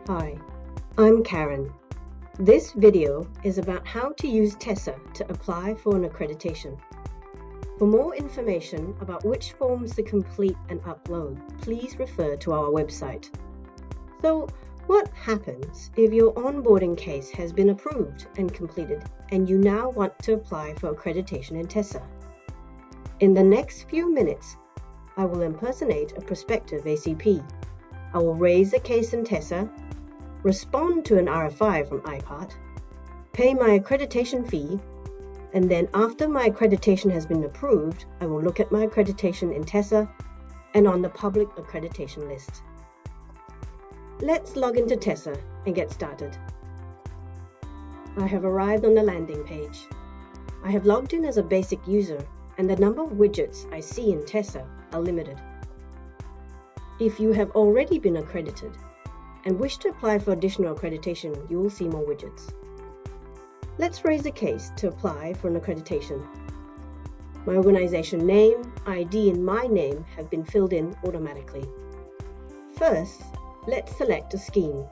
Hi, I'm Karen. This video is about how to use TESA to apply for an accreditation. For more information about which forms to complete and upload, please refer to our website. So, what happens if your onboarding case has been approved and completed and you now want to apply for accreditation in TESA? In the next few minutes, I will impersonate a prospective ACP. I will raise a case in TESA, respond to an RFI from IPART, pay my accreditation fee, and then after my accreditation has been approved, I will look at my accreditation in TESA and on the public accreditation list. Let's log into TESA and get started. I have arrived on the landing page. I have logged in as a basic user, and the number of widgets I see in TESA are limited. If you have already been accredited and wish to apply for additional accreditation, you will see more widgets. Let's raise a case to apply for an accreditation. My organization name, ID, and my name have been filled in automatically. First, let's select a scheme.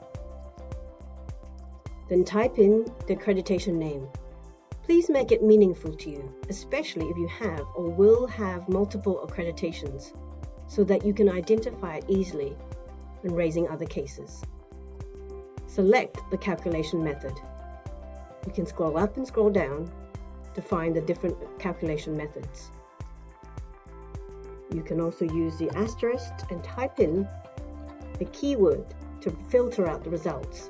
Then type in the accreditation name. Please make it meaningful to you, especially if you have or will have multiple accreditations, so that you can identify it easily when raising other cases. Select the calculation method. You can scroll up and scroll down to find the different calculation methods. You can also use the asterisk and type in the keyword to filter out the results.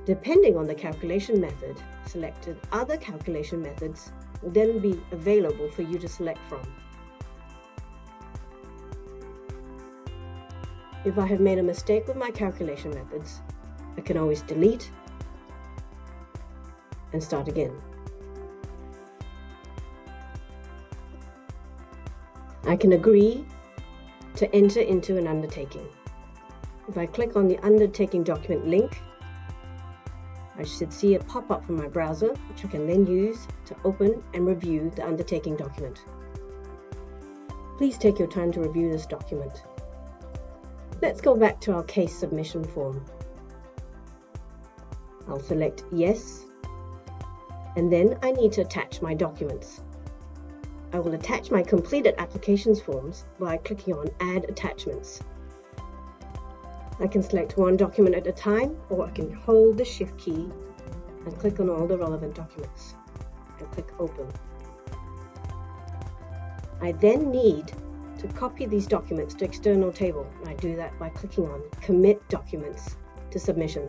Depending on the calculation method selected, other calculation methods will then be available for you to select from. If I have made a mistake with my calculation methods, I can always delete and start again. I can agree to enter into an undertaking. If I click on the undertaking document link, I should see it pop up from my browser, which I can then use to open and review the undertaking document. Please take your time to review this document. Let's go back to our case submission form. I'll select yes, and then I need to attach my documents. I will attach my completed applications forms by clicking on Add Attachments. I can select one document at a time, or I can hold the Shift key and click on all the relevant documents and click Open. I then need to copy these documents to external table, and I do that by clicking on Commit Documents to Submission.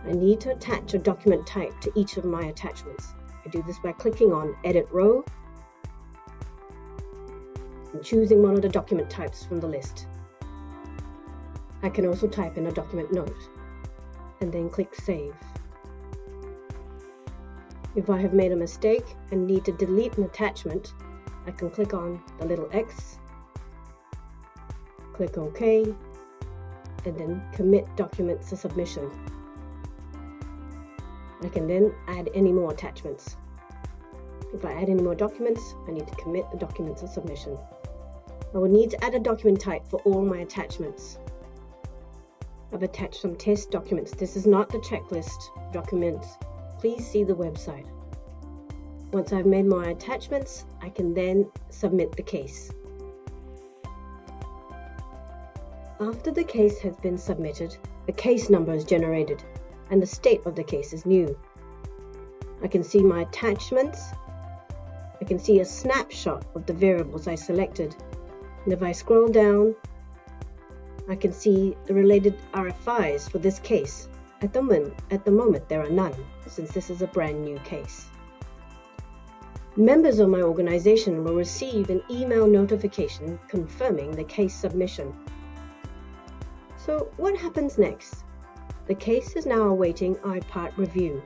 I need to attach a document type to each of my attachments. I do this by clicking on Edit Row and choosing one of the document types from the list. I can also type in a document note and then click Save. If I have made a mistake and need to delete an attachment, I can click on the little X, click OK, and then Commit Documents to Submission. I can then add any more attachments. If I add any more documents, I need to commit the documents to submission. I will need to add a document type for all my attachments. I've attached some test documents. This is not the checklist documents. Please see the website. Once I've made my attachments, I can then submit the case. After the case has been submitted, the case number is generated and the state of the case is new. I can see my attachments. I can see a snapshot of the variables I selected. And if I scroll down, I can see the related RFIs for this case. At the moment, there are none, since this is a brand new case. Members of my organization will receive an email notification confirming the case submission. So what happens next? The case is now awaiting IPART review.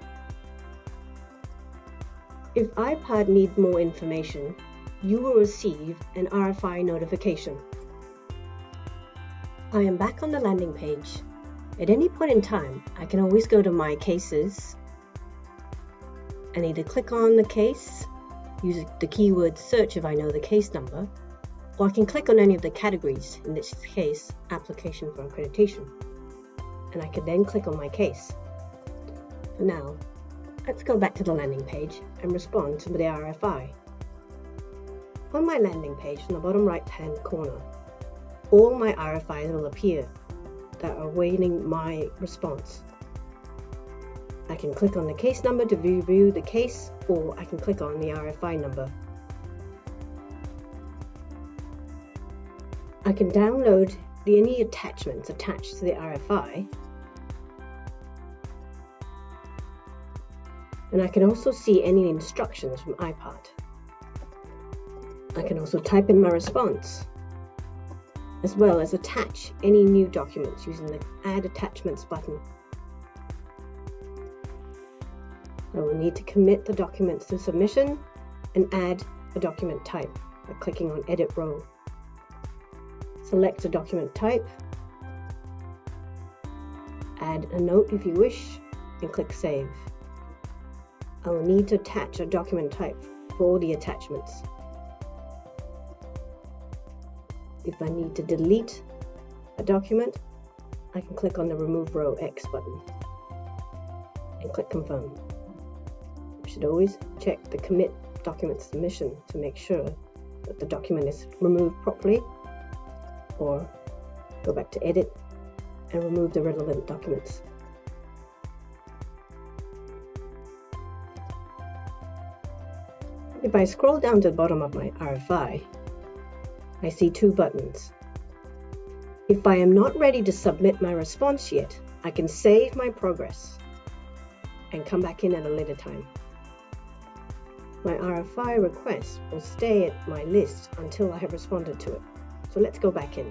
If IPART needs more information, you will receive an RFI notification. I am back on the landing page. At any point in time, I can always go to My Cases and either click on the case, use the keyword search if I know the case number, or I can click on any of the categories, in this case, Application for Accreditation, and I can then click on my case. For now, let's go back to the landing page and respond to the RFI. On my landing page, in the bottom right-hand corner, all my RFIs will appear that are awaiting my response. I can click on the case number to review the case, or I can click on the RFI number. I can download any attachments attached to the RFI, and I can also see any instructions from iPart. I can also type in my response, as well as attach any new documents using the Add Attachments button. I will need to commit the documents to submission and add a document type by clicking on Edit Row. Select a document type, add a note if you wish, and click Save. I will need to attach a document type for all the attachments. If I need to delete a document, I can click on the Remove Row X button and click Confirm. You should always check the Commit Document Submission to make sure that the document is removed properly, or go back to Edit and remove the relevant documents. If I scroll down to the bottom of my RFI, I see two buttons. If I am not ready to submit my response yet, I can save my progress and come back in at a later time. My RFI request will stay at my list until I have responded to it. So let's go back in.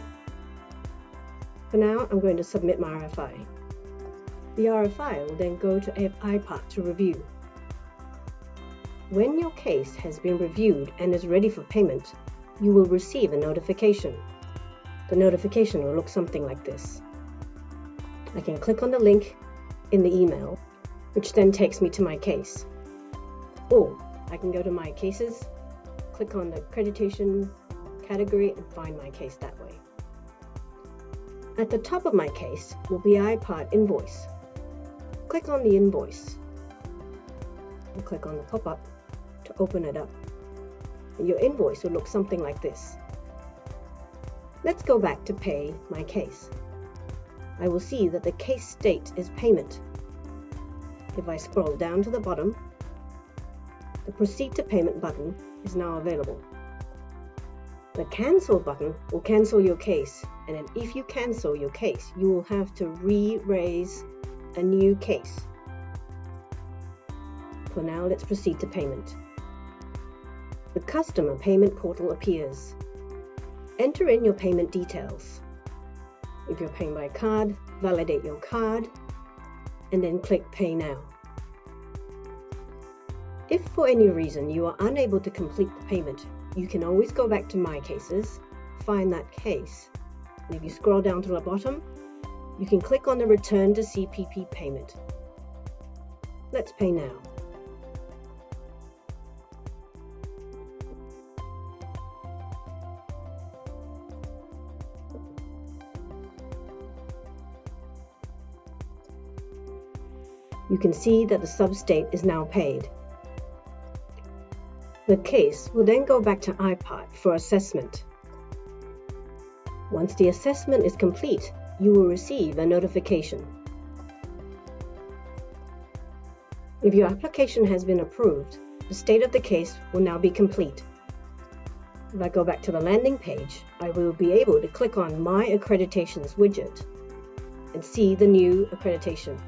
For now, I'm going to submit my RFI. The RFI will then go to iPart to review. When your case has been reviewed and is ready for payment, you will receive a notification. The notification will look something like this. I can click on the link in the email, which then takes me to my case. Or I can go to My Cases, click on the accreditation category and find my case that way. At the top of my case will be iPart Invoice. Click on the invoice and click on the pop-up to open it up. And your invoice will look something like this. Let's go back to Pay My Case. I will see that the case state is payment. If I scroll down to the bottom, the Proceed to Payment button is now available. The Cancel button will cancel your case, and then if you cancel your case, you will have to re-raise a new case. For now, let's proceed to payment. The Customer Payment portal appears. Enter in your payment details. If you're paying by card, validate your card, and then click Pay Now. If for any reason you are unable to complete the payment, you can always go back to My Cases, find that case, and if you scroll down to the bottom, you can click on the Return to CPP payment. Let's pay now. You can see that the substate is now paid. The case will then go back to iPart for assessment. Once the assessment is complete, you will receive a notification. If your application has been approved, the state of the case will now be complete. If I go back to the landing page, I will be able to click on My Accreditations widget and see the new accreditation.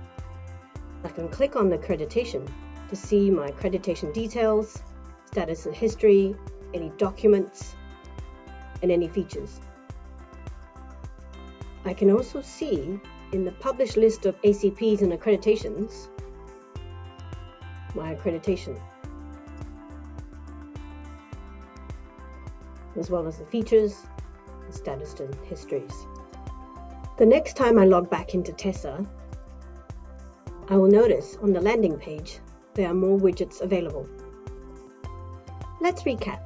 I can click on the accreditation to see my accreditation details, status and history, any documents, and any features. I can also see in the published list of ACPs and accreditations, my accreditation, as well as the features, and status and histories. The next time I log back into TESA, I will notice on the landing page there are more widgets available. Let's recap.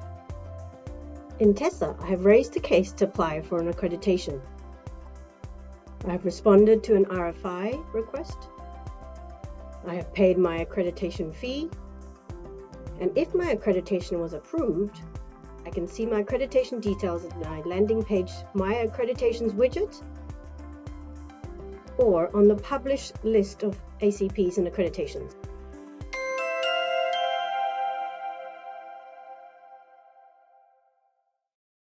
In TESA, I have raised a case to apply for an accreditation. I have responded to an RFI request. I have paid my accreditation fee. And if my accreditation was approved, I can see my accreditation details in my landing page My Accreditations widget, or on the published list of ACPs and accreditations.